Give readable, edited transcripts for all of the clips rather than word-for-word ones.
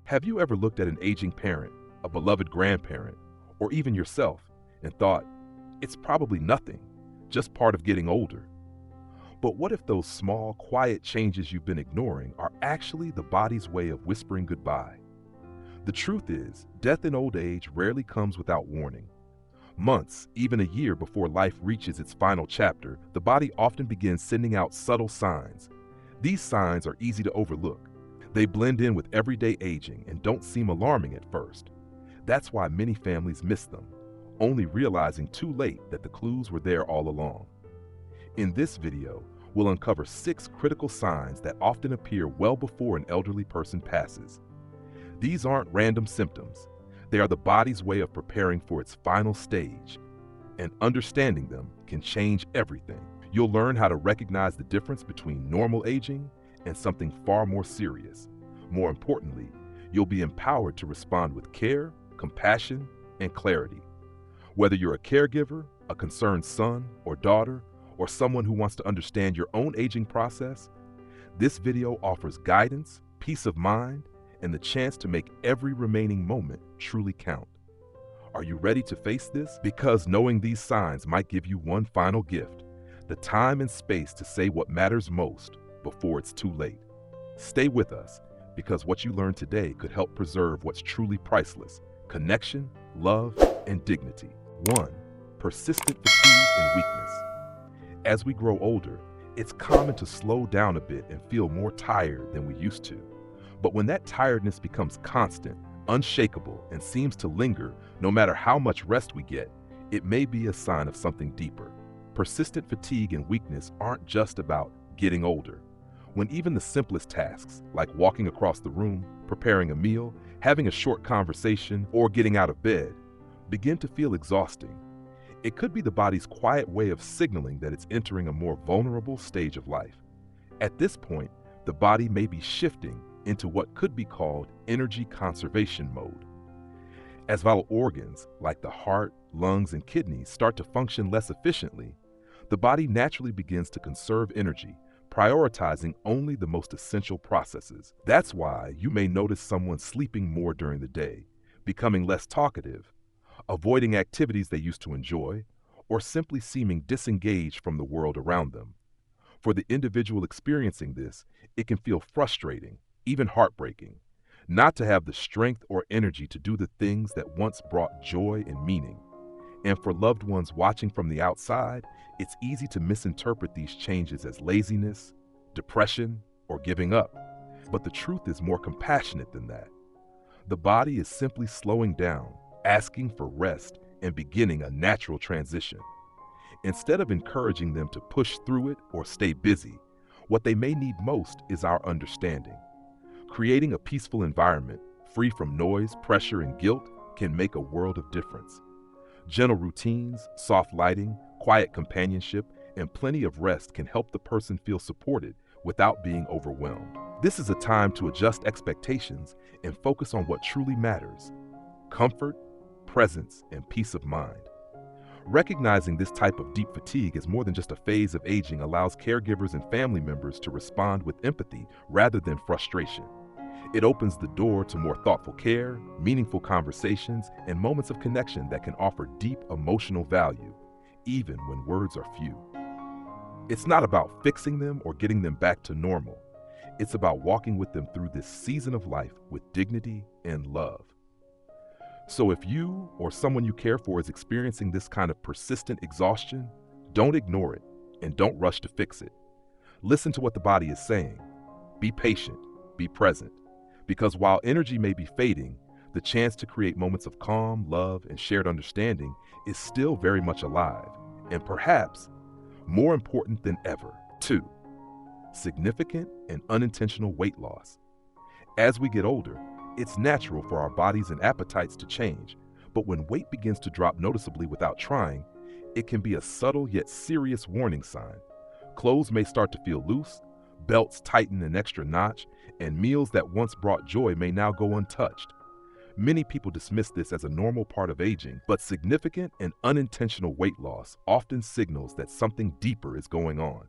Have you ever looked at an aging parent, a beloved grandparent, or even yourself and thought, it's probably nothing, just part of getting older? But what if those small, quiet changes you've been ignoring are actually the body's way of whispering goodbye? The truth is, death in old age rarely comes without warning. Months, even a year before life reaches its final chapter, the body often begins sending out subtle signs. These signs are easy to overlook. They blend in with everyday aging and don't seem alarming at first. That's why many families miss them, only realizing too late that the clues were there all along. In this video, we'll uncover 6 critical signs that often appear well before an elderly person passes. These aren't random symptoms. They are the body's way of preparing for its final stage, and understanding them can change everything. You'll learn how to recognize the difference between normal aging and something far more serious. More importantly, you'll be empowered to respond with care, compassion, and clarity. Whether you're a caregiver, a concerned son or daughter, or someone who wants to understand your own aging process, this video offers guidance, peace of mind, and the chance to make every remaining moment truly count. Are you ready to face this? Because knowing these signs might give you one final gift, the time and space to say what matters most before it's too late. Stay with us, because what you learn today could help preserve what's truly priceless: connection, love, and dignity. 1. Persistent fatigue and weakness. As we grow older, it's common to slow down a bit and feel more tired than we used to. But when that tiredness becomes constant, unshakable, and seems to linger no matter how much rest we get, it may be a sign of something deeper. Persistent fatigue and weakness aren't just about getting older. When even the simplest tasks, like walking across the room, preparing a meal, having a short conversation, or getting out of bed, begin to feel exhausting, it could be the body's quiet way of signaling that it's entering a more vulnerable stage of life. At this point, the body may be shifting into what could be called energy conservation mode. As vital organs, like the heart, lungs, and kidneys, start to function less efficiently, the body naturally begins to conserve energy, prioritizing only the most essential processes. That's why you may notice someone sleeping more during the day, becoming less talkative, avoiding activities they used to enjoy, or simply seeming disengaged from the world around them. For the individual experiencing this, it can feel frustrating, even heartbreaking, not to have the strength or energy to do the things that once brought joy and meaning. And for loved ones watching from the outside, it's easy to misinterpret these changes as laziness, depression, or giving up. But the truth is more compassionate than that. The body is simply slowing down, asking for rest, and beginning a natural transition. Instead of encouraging them to push through it or stay busy, what they may need most is our understanding. Creating a peaceful environment, free from noise, pressure, and guilt, can make a world of difference. Gentle routines, soft lighting, quiet companionship, and plenty of rest can help the person feel supported without being overwhelmed. This is a time to adjust expectations and focus on what truly matters: comfort, presence, and peace of mind. Recognizing this type of deep fatigue as more than just a phase of aging allows caregivers and family members to respond with empathy rather than frustration. It opens the door to more thoughtful care, meaningful conversations, and moments of connection that can offer deep emotional value, even when words are few. It's not about fixing them or getting them back to normal. It's about walking with them through this season of life with dignity and love. So if you or someone you care for is experiencing this kind of persistent exhaustion, don't ignore it and don't rush to fix it. Listen to what the body is saying. Be patient, be present, because while energy may be fading, the chance to create moments of calm, love, and shared understanding is still very much alive, and perhaps more important than ever. 2. Significant and unintentional weight loss. As we get older, it's natural for our bodies and appetites to change, but when weight begins to drop noticeably without trying, it can be a subtle yet serious warning sign. Clothes may start to feel loose, belts tighten an extra notch, and meals that once brought joy may now go untouched. Many people dismiss this as a normal part of aging, but significant and unintentional weight loss often signals that something deeper is going on.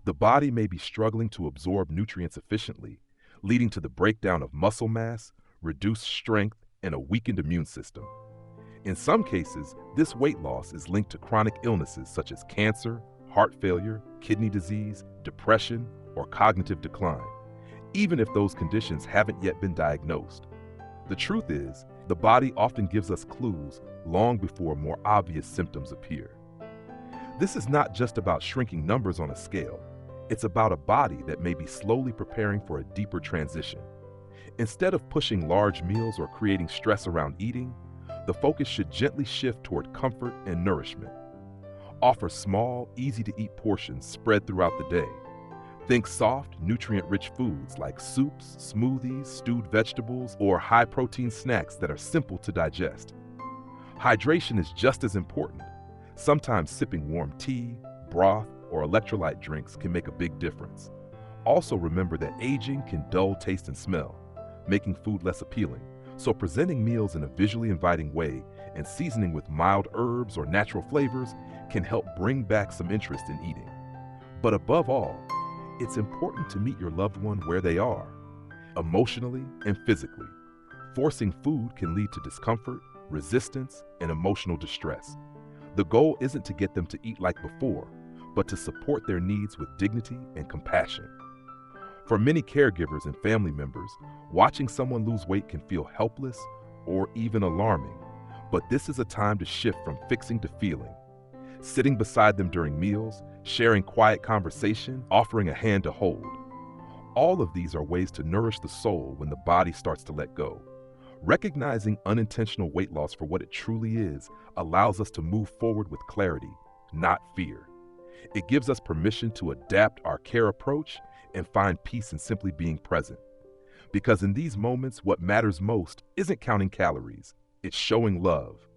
The body may be struggling to absorb nutrients efficiently, leading to the breakdown of muscle mass, reduced strength, and a weakened immune system. In some cases, this weight loss is linked to chronic illnesses such as cancer, heart failure, kidney disease, depression, or cognitive decline, even if those conditions haven't yet been diagnosed. The truth is, the body often gives us clues long before more obvious symptoms appear. This is not just about shrinking numbers on a scale. It's about a body that may be slowly preparing for a deeper transition. Instead of pushing large meals or creating stress around eating, the focus should gently shift toward comfort and nourishment. Offer small, easy-to-eat portions spread throughout the day. Think soft, nutrient-rich foods like soups, smoothies, stewed vegetables, or high-protein snacks that are simple to digest. Hydration is just as important. Sometimes sipping warm tea, broth, or electrolyte drinks can make a big difference. Also remember that aging can dull taste and smell, making food less appealing, so presenting meals in a visually inviting way and seasoning with mild herbs or natural flavors can help bring back some interest in eating. But above all, it's important to meet your loved one where they are, emotionally and physically. Forcing food can lead to discomfort, resistance, and emotional distress. The goal isn't to get them to eat like before, but to support their needs with dignity and compassion. For many caregivers and family members, watching someone lose weight can feel helpless or even alarming, but this is a time to shift from fixing to feeling. Sitting beside them during meals, sharing quiet conversation, offering a hand to hold. All of these are ways to nourish the soul when the body starts to let go. Recognizing unintentional weight loss for what it truly is allows us to move forward with clarity, not fear. It gives us permission to adapt our care approach and find peace in simply being present. Because in these moments, what matters most isn't counting calories, it's showing love,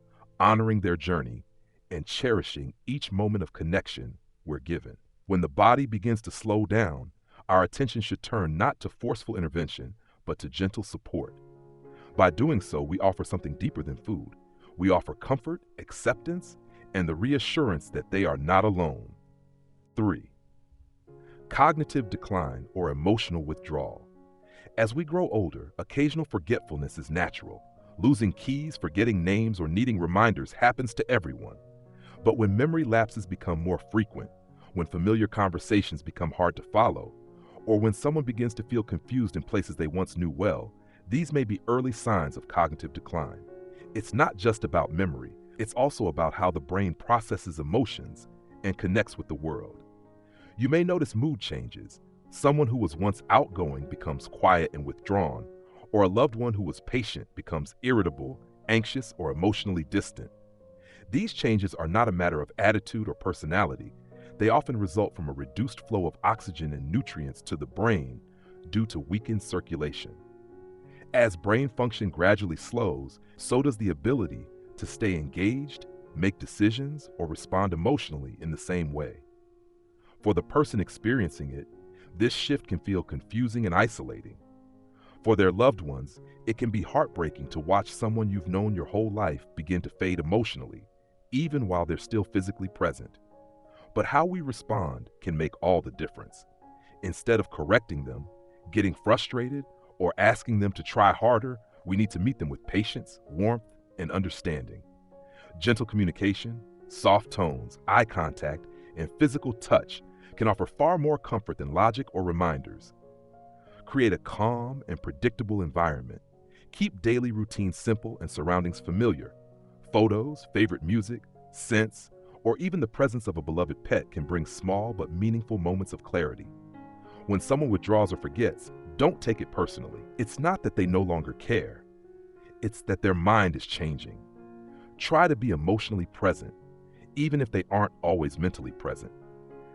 honoring their journey, and cherishing each moment of connection we're given. When the body begins to slow down, our attention should turn not to forceful intervention, but to gentle support. By doing so, we offer something deeper than food. We offer comfort, acceptance, and the reassurance that they are not alone. 3. Cognitive decline or emotional withdrawal. As we grow older, occasional forgetfulness is natural. Losing keys, forgetting names, or needing reminders happens to everyone. But when memory lapses become more frequent, when familiar conversations become hard to follow, or when someone begins to feel confused in places they once knew well, these may be early signs of cognitive decline. It's not just about memory, it's also about how the brain processes emotions and connects with the world. You may notice mood changes. Someone who was once outgoing becomes quiet and withdrawn, or a loved one who was patient becomes irritable, anxious, or emotionally distant. These changes are not a matter of attitude or personality. They often result from a reduced flow of oxygen and nutrients to the brain due to weakened circulation. As brain function gradually slows, so does the ability to stay engaged, make decisions, or respond emotionally in the same way. For the person experiencing it, this shift can feel confusing and isolating. For their loved ones, it can be heartbreaking to watch someone you've known your whole life begin to fade emotionally, even while they're still physically present. But how we respond can make all the difference. Instead of correcting them, getting frustrated, or asking them to try harder, we need to meet them with patience, warmth, and understanding. Gentle communication, soft tones, eye contact, and physical touch can offer far more comfort than logic or reminders. Create a calm and predictable environment. Keep daily routines simple and surroundings familiar. Photos, favorite music, scents, or even the presence of a beloved pet can bring small but meaningful moments of clarity. When someone withdraws or forgets, don't take it personally. It's not that they no longer care. It's that their mind is changing. Try to be emotionally present, even if they aren't always mentally present.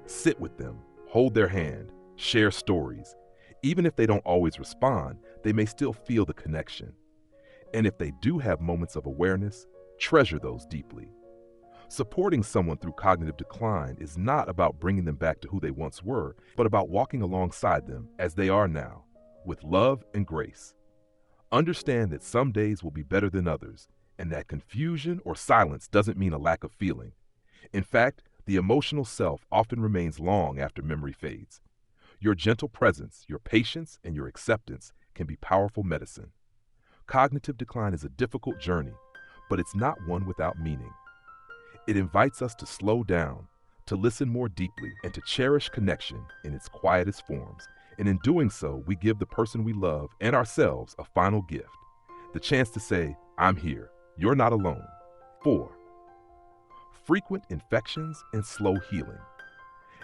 Sit with them, hold their hand, share stories. Even if they don't always respond, they may still feel the connection. And if they do have moments of awareness, treasure those deeply. Supporting someone through cognitive decline is not about bringing them back to who they once were, but about walking alongside them as they are now, with love and grace. Understand that some days will be better than others, and that confusion or silence doesn't mean a lack of feeling. In fact, the emotional self often remains long after memory fades. Your gentle presence, your patience, and your acceptance can be powerful medicine. Cognitive decline is a difficult journey, but it's not one without meaning. It invites us to slow down, to listen more deeply, and to cherish connection in its quietest forms. And in doing so, we give the person we love and ourselves a final gift, the chance to say, I'm here, you're not alone. 4. Frequent infections and slow healing.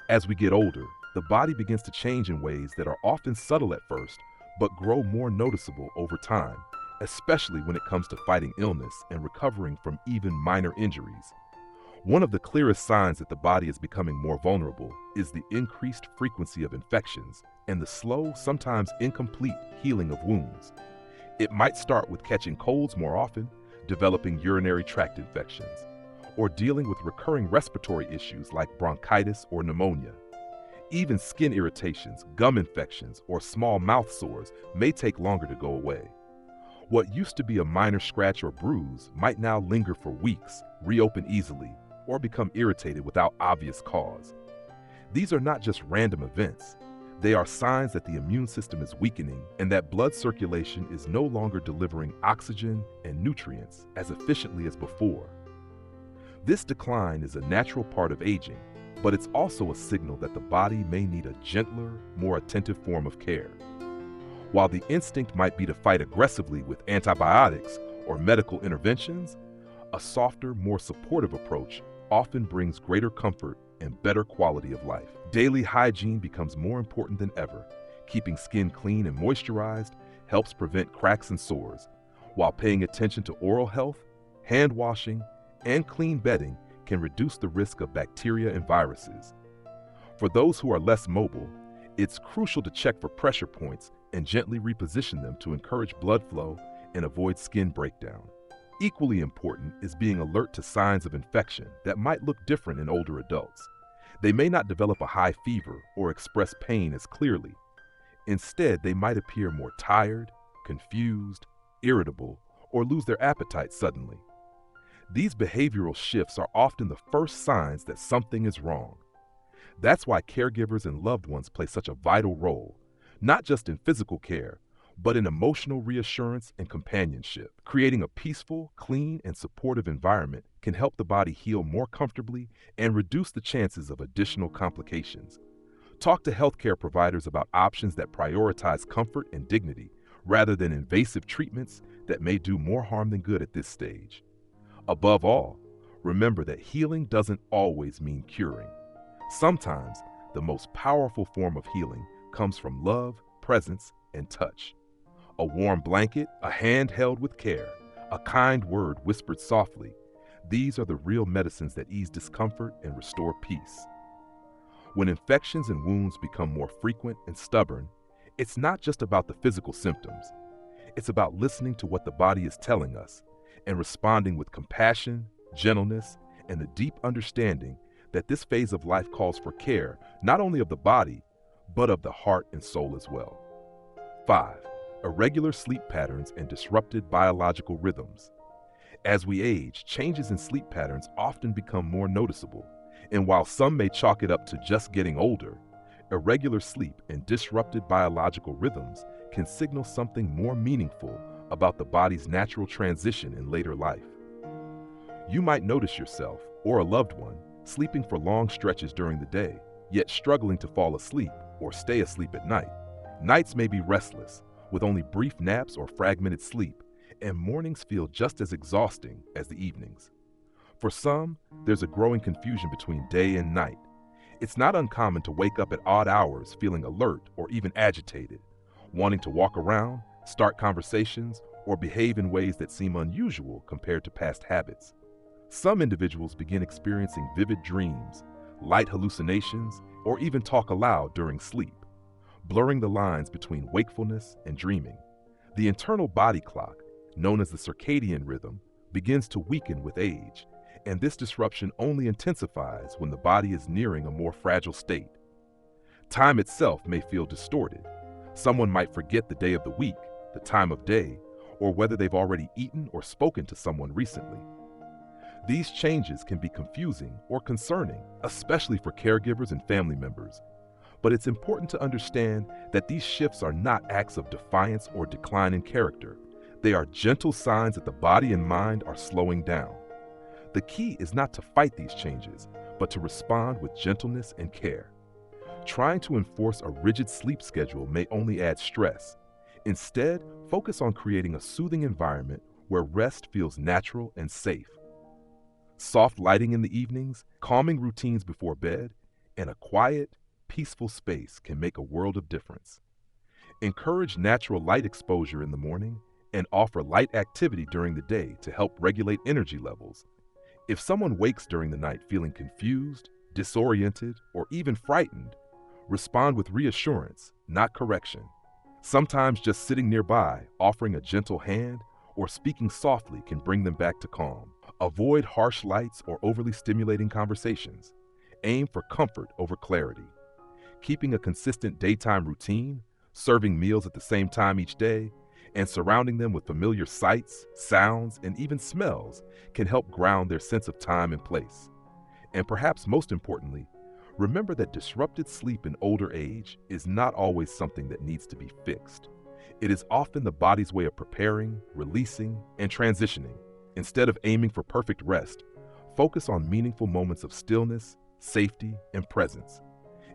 As we get older, the body begins to change in ways that are often subtle at first, but grow more noticeable over time, especially when it comes to fighting illness and recovering from even minor injuries. One of the clearest signs that the body is becoming more vulnerable is the increased frequency of infections and the slow, sometimes incomplete healing of wounds. It might start with catching colds more often, developing urinary tract infections, or dealing with recurring respiratory issues like bronchitis or pneumonia. Even skin irritations, gum infections, or small mouth sores may take longer to go away. What used to be a minor scratch or bruise might now linger for weeks, reopen easily, or become irritated without obvious cause. These are not just random events. They are signs that the immune system is weakening and that blood circulation is no longer delivering oxygen and nutrients as efficiently as before. This decline is a natural part of aging, but it's also a signal that the body may need a gentler, more attentive form of care. While the instinct might be to fight aggressively with antibiotics or medical interventions, a softer, more supportive approach often brings greater comfort and better quality of life. Daily hygiene becomes more important than ever. Keeping skin clean and moisturized helps prevent cracks and sores, while paying attention to oral health, hand washing, and clean bedding can reduce the risk of bacteria and viruses. For those who are less mobile, it's crucial to check for pressure points and gently reposition them to encourage blood flow and avoid skin breakdown. Equally important is being alert to signs of infection that might look different in older adults. They may not develop a high fever or express pain as clearly. Instead, they might appear more tired, confused, irritable, or lose their appetite suddenly. These behavioral shifts are often the first signs that something is wrong. That's why caregivers and loved ones play such a vital role, not just in physical care, but in emotional reassurance and companionship. Creating a peaceful, clean, and supportive environment can help the body heal more comfortably and reduce the chances of additional complications. Talk to healthcare providers about options that prioritize comfort and dignity rather than invasive treatments that may do more harm than good at this stage. Above all, remember that healing doesn't always mean curing. Sometimes, the most powerful form of healing comes from love, presence, and touch. A warm blanket, a hand held with care, a kind word whispered softly. These are the real medicines that ease discomfort and restore peace. When infections and wounds become more frequent and stubborn, it's not just about the physical symptoms. It's about listening to what the body is telling us and responding with compassion, gentleness, and the deep understanding that this phase of life calls for care not only of the body, but of the heart and soul as well. 5. Irregular sleep patterns and disrupted biological rhythms. As we age, changes in sleep patterns often become more noticeable, and while some may chalk it up to just getting older, irregular sleep and disrupted biological rhythms can signal something more meaningful about the body's natural transition in later life. You might notice yourself, or a loved one, sleeping for long stretches during the day, yet struggling to fall asleep or stay asleep at night. Nights may be restless, with only brief naps or fragmented sleep, and mornings feel just as exhausting as the evenings. For some, there's a growing confusion between day and night. It's not uncommon to wake up at odd hours feeling alert or even agitated, wanting to walk around, start conversations, or behave in ways that seem unusual compared to past habits. Some individuals begin experiencing vivid dreams, light hallucinations, or even talk aloud during sleep, blurring the lines between wakefulness and dreaming. The internal body clock, known as the circadian rhythm, begins to weaken with age, and this disruption only intensifies when the body is nearing a more fragile state. Time itself may feel distorted. Someone might forget the day of the week, the time of day, or whether they've already eaten or spoken to someone recently. These changes can be confusing or concerning, especially for caregivers and family members. But it's important to understand that these shifts are not acts of defiance or decline in character. They are gentle signs that the body and mind are slowing down. The key is not to fight these changes, but to respond with gentleness and care. Trying to enforce a rigid sleep schedule may only add stress. Instead, focus on creating a soothing environment where rest feels natural and safe. Soft lighting in the evenings, calming routines before bed, and a quiet, peaceful space can make a world of difference. Encourage natural light exposure in the morning and offer light activity during the day to help regulate energy levels. If someone wakes during the night feeling confused, disoriented, or even frightened, respond with reassurance, not correction. Sometimes just sitting nearby, offering a gentle hand, or speaking softly can bring them back to calm. Avoid harsh lights or overly stimulating conversations. Aim for comfort over clarity. Keeping a consistent daytime routine, serving meals at the same time each day, and surrounding them with familiar sights, sounds, and even smells can help ground their sense of time and place. And perhaps most importantly, remember that disrupted sleep in older age is not always something that needs to be fixed. It is often the body's way of preparing, releasing, and transitioning. Instead of aiming for perfect rest, focus on meaningful moments of stillness, safety, and presence.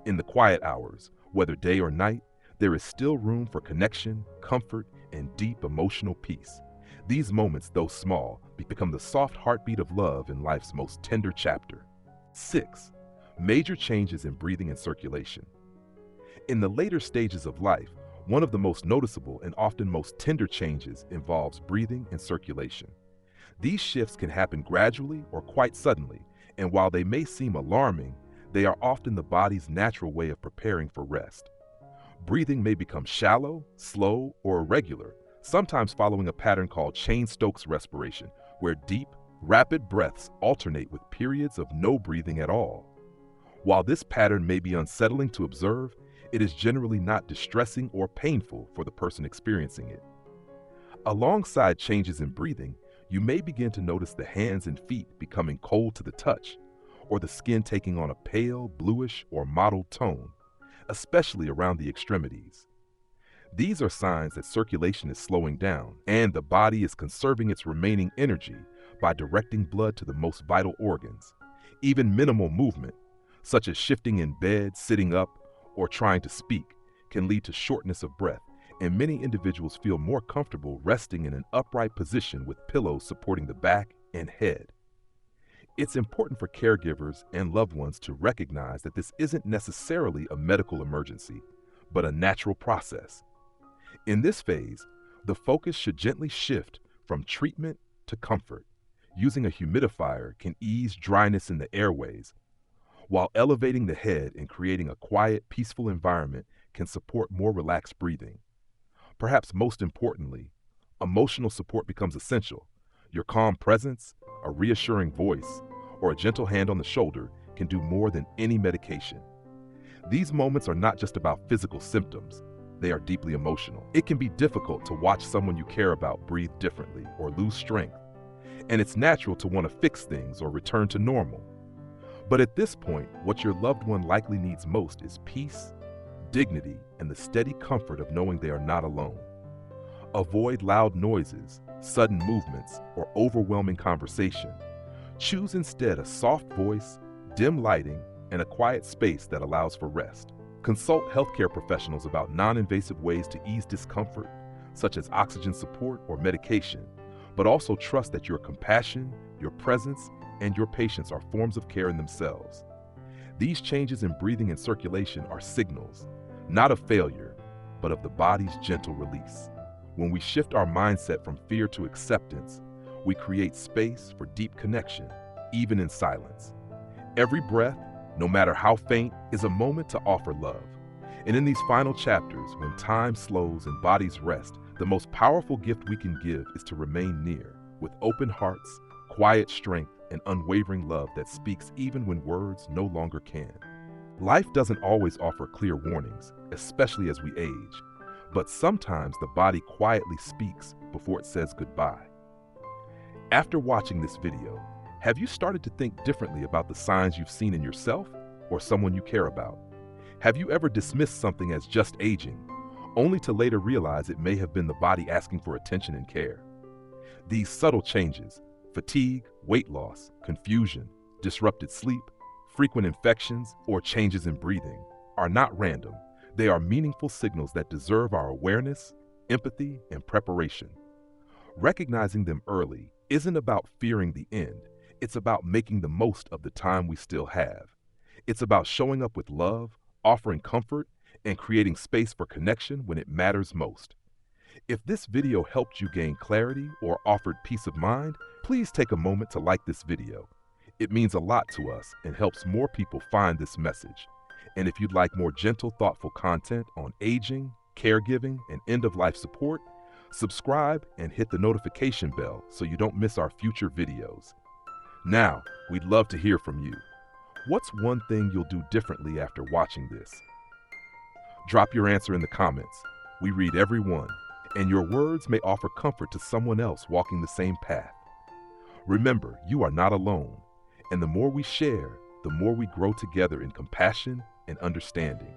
In the quiet hours, whether day or night, there is still room for connection, comfort, and deep emotional peace. These moments, though small, become the soft heartbeat of love in life's most tender chapter. 6. Major changes in breathing and circulation. In the later stages of life, one of the most noticeable and often most tender changes involves breathing and circulation. These shifts can happen gradually or quite suddenly, and while they may seem alarming, they are often the body's natural way of preparing for rest. Breathing may become shallow, slow, or irregular, sometimes following a pattern called Cheyne-Stokes respiration, where deep, rapid breaths alternate with periods of no breathing at all. While this pattern may be unsettling to observe, it is generally not distressing or painful for the person experiencing it. Alongside changes in breathing, you may begin to notice the hands and feet becoming cold to the touch, or the skin taking on a pale, bluish, or mottled tone, especially around the extremities. These are signs that circulation is slowing down and the body is conserving its remaining energy by directing blood to the most vital organs. Even minimal movement, such as shifting in bed, sitting up, or trying to speak, can lead to shortness of breath, and many individuals feel more comfortable resting in an upright position with pillows supporting the back and head. It's important for caregivers and loved ones to recognize that this isn't necessarily a medical emergency, but a natural process. In this phase, the focus should gently shift from treatment to comfort. Using a humidifier can ease dryness in the airways, while elevating the head and creating a quiet, peaceful environment can support more relaxed breathing. Perhaps most importantly, emotional support becomes essential. Your calm presence, a reassuring voice, or a gentle hand on the shoulder can do more than any medication. These moments are not just about physical symptoms, they are deeply emotional. It can be difficult to watch someone you care about breathe differently or lose strength, and it's natural to want to fix things or return to normal. But at this point, what your loved one likely needs most is peace, dignity, and the steady comfort of knowing they are not alone. Avoid loud noises, sudden movements, or overwhelming conversation. Choose instead a soft voice, dim lighting, and a quiet space that allows for rest. Consult healthcare professionals about non-invasive ways to ease discomfort, such as oxygen support or medication, but also trust that your compassion, your presence, and your patience are forms of care in themselves. These changes in breathing and circulation are signals, not of failure, but of the body's gentle release. When we shift our mindset from fear to acceptance, we create space for deep connection, even in silence. Every breath, no matter how faint, is a moment to offer love. And in these final chapters, when time slows and bodies rest, the most powerful gift we can give is to remain near, with open hearts, quiet strength, and unwavering love that speaks even when words no longer can. Life doesn't always offer clear warnings, especially as we age, but sometimes the body quietly speaks before it says goodbye. After watching this video, have you started to think differently about the signs you've seen in yourself or someone you care about? Have you ever dismissed something as just aging, only to later realize it may have been the body asking for attention and care? These subtle changes, fatigue, weight loss, confusion, disrupted sleep, frequent infections, or changes in breathing, are not random. They are meaningful signals that deserve our awareness, empathy, and preparation. Recognizing them early isn't about fearing the end. It's about making the most of the time we still have. It's about showing up with love, offering comfort, and creating space for connection when it matters most. If this video helped you gain clarity or offered peace of mind, please take a moment to like this video. It means a lot to us and helps more people find this message. And if you'd like more gentle, thoughtful content on aging, caregiving, and end-of-life support, subscribe and hit the notification bell so you don't miss our future videos. Now, we'd love to hear from you. What's one thing you'll do differently after watching this? Drop your answer in the comments. We read every one, and your words may offer comfort to someone else walking the same path. Remember, you are not alone, and the more we share, the more we grow together in compassion and understanding.